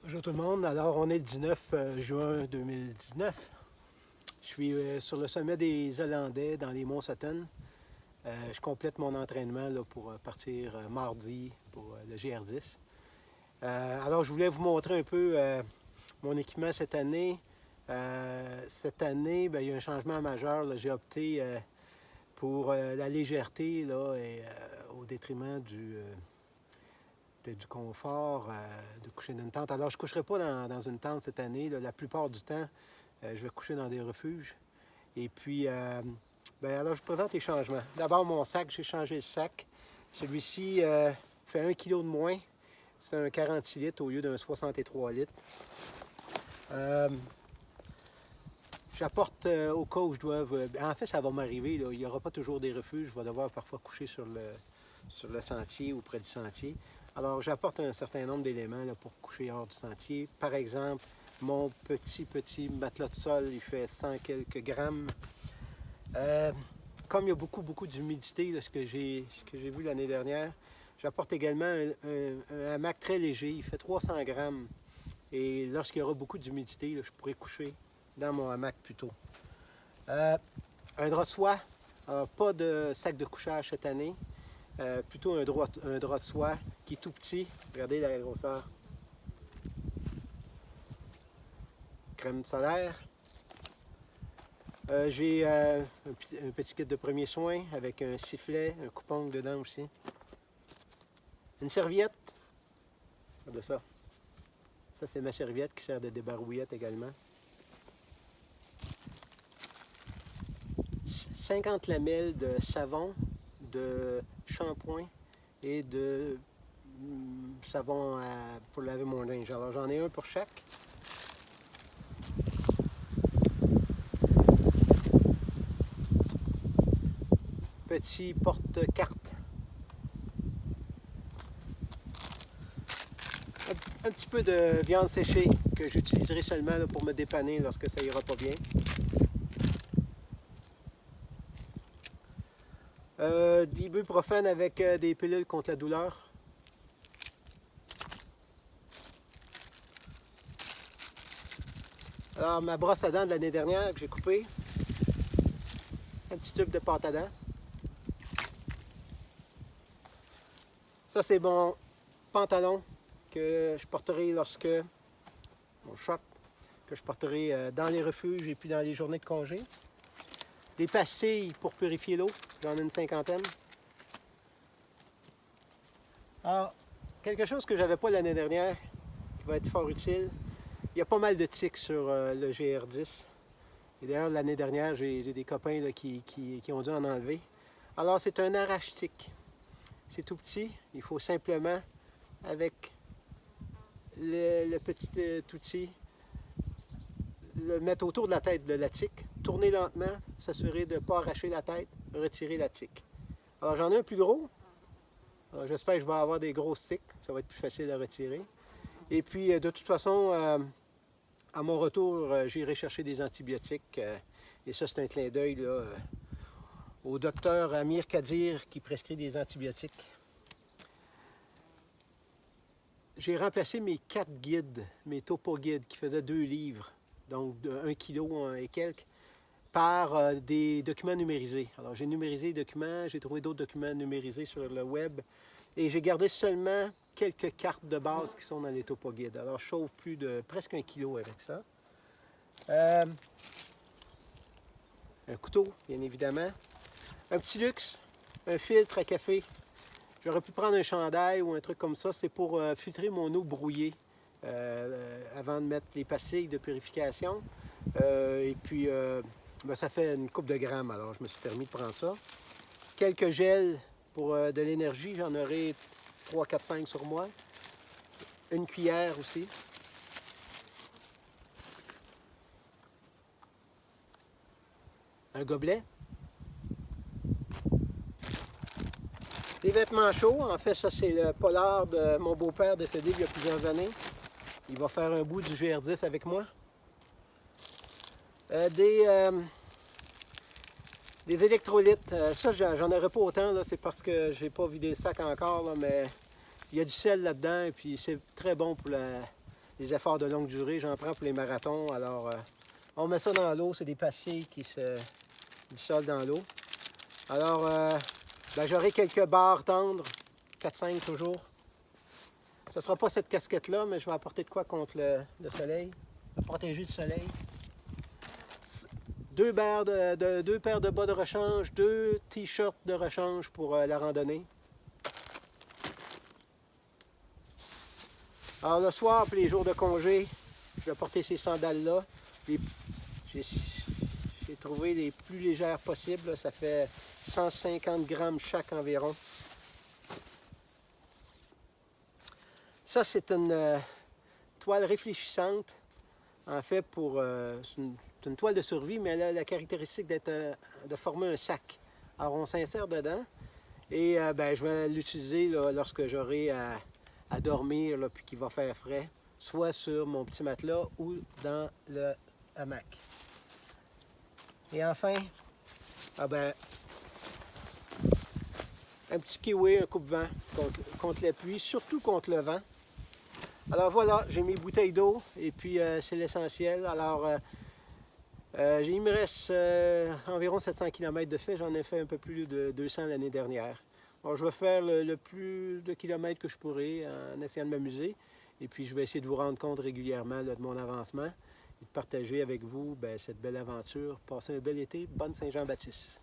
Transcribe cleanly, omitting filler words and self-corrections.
Bonjour tout le monde. Alors, on est le 19 juin 2019. Je suis sur le sommet des Hollandais dans les monts Sutton. Je complète mon entraînement là, pour partir mardi pour le GR10. Alors, je voulais vous montrer un peu mon équipement cette année. Cette année, il y a un changement majeur. J'ai opté pour la légèreté là, et, au détriment du confort de coucher dans une tente. Alors, je ne coucherai pas dans une tente cette année. Là. La plupart du temps, je vais coucher dans des refuges. Et puis, alors, je vous présente les changements. D'abord, mon sac, j'ai changé le sac. Celui-ci fait 1 kg de moins. C'est un 46 litres au lieu d'un 63 litres. J'apporte au cas où je dois... en fait, ça va m'arriver. Il n'y aura pas toujours des refuges. Je vais devoir parfois coucher sur le sentier ou près du sentier. Alors, j'apporte un certain nombre d'éléments pour coucher hors du sentier. Par exemple, mon petit matelas de sol, il fait 100 quelques grammes. Comme il y a beaucoup d'humidité, ce que j'ai vu l'année dernière, j'apporte également un hamac très léger. Il fait 300 grammes. Et lorsqu'il y aura beaucoup d'humidité, je pourrai coucher dans mon hamac plutôt. Un drap de soie. Alors, pas de sac de couchage cette année. Plutôt un drap de soie qui est tout petit. Regardez la grosseur. Crème solaire. J'ai un petit kit de premiers soins avec un sifflet, un coupe-ongle dedans aussi. Une serviette. Regardez ça. Ça, c'est ma serviette qui sert de débarouillette également. 50 lamelles de savon, de shampoing et de savon pour laver mon linge. Alors, j'en ai un pour chaque. Petit porte-carte. Un petit peu de viande séchée que j'utiliserai seulement là, pour me dépanner lorsque ça ira pas bien. De l'ibuprofène avec des pilules contre la douleur. Alors, ma brosse à dents de l'année dernière que j'ai coupée. Un petit tube de pâte à dents. Ça, c'est mon pantalon que je porterai mon short, que je porterai dans les refuges et puis dans les journées de congé. Des pastilles pour purifier l'eau, j'en ai une cinquantaine. Alors, quelque chose que je n'avais pas l'année dernière, qui va être fort utile. Il y a pas mal de tiques sur le GR10. Et d'ailleurs, l'année dernière, j'ai des copains là, qui ont dû en enlever. Alors, c'est un arrache-tique. C'est tout petit. Il faut simplement, avec le petit outil, le mettre autour de la tête de la tique, tourner lentement, s'assurer de ne pas arracher la tête, retirer la tique. Alors, j'en ai un plus gros. J'espère que je vais avoir des grosses tiques. Ça va être plus facile à retirer. Et puis, de toute façon, à mon retour, j'irai chercher des antibiotiques. Et ça, c'est un clin d'œil au docteur Amir Kadir qui prescrit des antibiotiques. J'ai remplacé mes 4 guides, mes topo guides qui faisaient 2 livres, donc de 1 kg et quelques, par des documents numérisés. Alors, j'ai numérisé les documents, j'ai trouvé d'autres documents numérisés sur le web et j'ai gardé seulement quelques cartes de base qui sont dans les topo guides. Alors, je sauve plus de presque 1 kg avec ça. Un couteau, bien évidemment. Un petit luxe, un filtre à café. J'aurais pu prendre un chandail ou un truc comme ça. C'est pour filtrer mon eau brouillée avant de mettre les pastilles de purification. Et puis, ça fait une couple de grammes, alors je me suis permis de prendre ça. Quelques gels pour de l'énergie. J'en aurai 3, 4, 5 sur moi. Une cuillère aussi. Un gobelet. Des vêtements chauds, en fait, ça c'est le polar de mon beau-père décédé il y a plusieurs années. Il va faire un bout du GR10 avec moi. Des électrolytes, ça j'en aurais pas autant, c'est parce que je n'ai pas vidé le sac encore, là, mais il y a du sel là-dedans et puis c'est très bon pour les efforts de longue durée, j'en prends pour les marathons. Alors, on met ça dans l'eau, c'est des pastilles qui se dissolvent dans l'eau. Alors, ben, j'aurai quelques barres tendres, 4-5 toujours. Ce ne sera pas cette casquette-là, mais je vais apporter de quoi contre le soleil, me protéger du soleil. Deux paires de bas de rechange, 2 t-shirts de rechange pour la randonnée. Alors le soir, puis les jours de congé, je vais porter ces sandales-là. J'ai trouvé les plus légères possibles. Ça fait 150 grammes chaque environ. Ça, c'est une toile réfléchissante. En fait, c'est une toile de survie, mais elle a la caractéristique de former un sac. Alors, on s'insère dedans et ben, je vais l'utiliser lorsque j'aurai à dormir, là, puis qu'il va faire frais, soit sur mon petit matelas ou dans le hamac. Et enfin, ben, un petit kiwi, un coupe-vent contre la pluie, surtout contre le vent. Alors voilà, j'ai mes bouteilles d'eau et puis c'est l'essentiel. Alors, il me reste environ 700 km de fait. J'en ai fait un peu plus de 200 l'année dernière. Alors, je vais faire le plus de kilomètres que je pourrai en essayant de m'amuser. Et puis, je vais essayer de vous rendre compte régulièrement là, de mon avancement et de partager avec vous cette belle aventure. Passez un bel été. Bonne Saint-Jean-Baptiste.